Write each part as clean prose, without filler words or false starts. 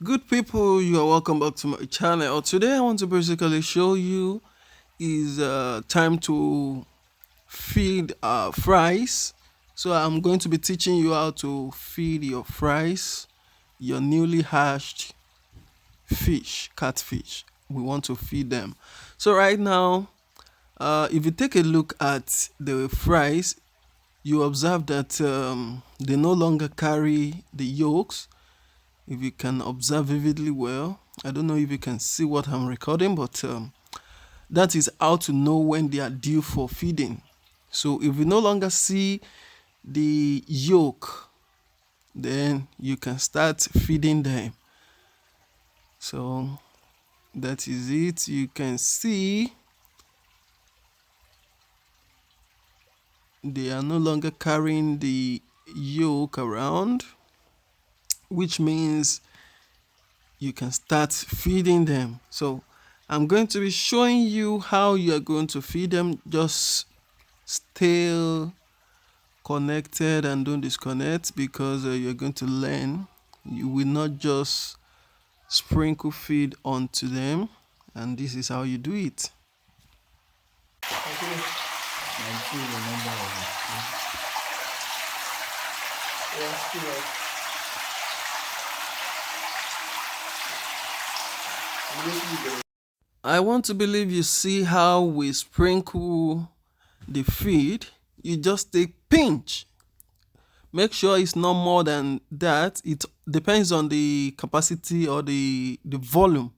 Good people, you are welcome back to my channel. Today I want to basically show you is time to feed fries. So I'm going to be teaching you how to feed your fries, your newly hatched fish, catfish. We want to feed them. So right now, if you take a look at the fries, you observe that they no longer carry the yolks. If you can observe vividly well, I don't know if you can see what I'm recording, but that is how to know when they are due for feeding. So if you no longer see the yolk, then you can start feeding them. So that is it. You can see they are no longer carrying the yolk around, which means you can start feeding them. So I'm going to be showing you how you are going to feed them. Just stay connected and don't disconnect, because you're going to learn. You will not just sprinkle feed onto them, and this is how you do it. Okay. I want to believe you see how we sprinkle the feed. You just take pinch. Make sure it's not more than that. It depends on the capacity or the volume,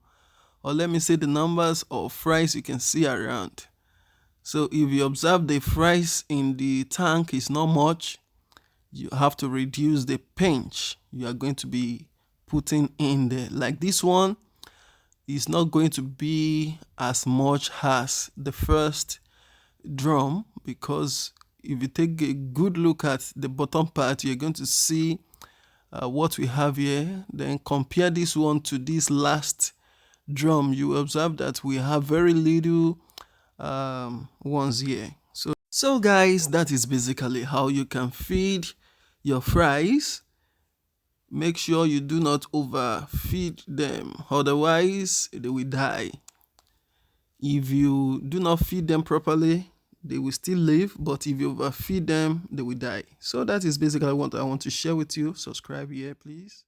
or let me say the numbers of fries you can see around. So if you observe the fries in the tank is not much, you have to reduce the pinch you are going to be putting in there. Like this one is not going to be as much as the first drum, because if you take a good look at the bottom part, you're going to see what we have here. Then compare this one to this last drum. You observe that we have very little ones here. So guys, that is basically how you can feed your fries. Make sure you do not overfeed them, otherwise they will die. If you do not feed them properly, they will still live, but if you overfeed them, they will die. So that is basically what I want to share with you. Subscribe here, please.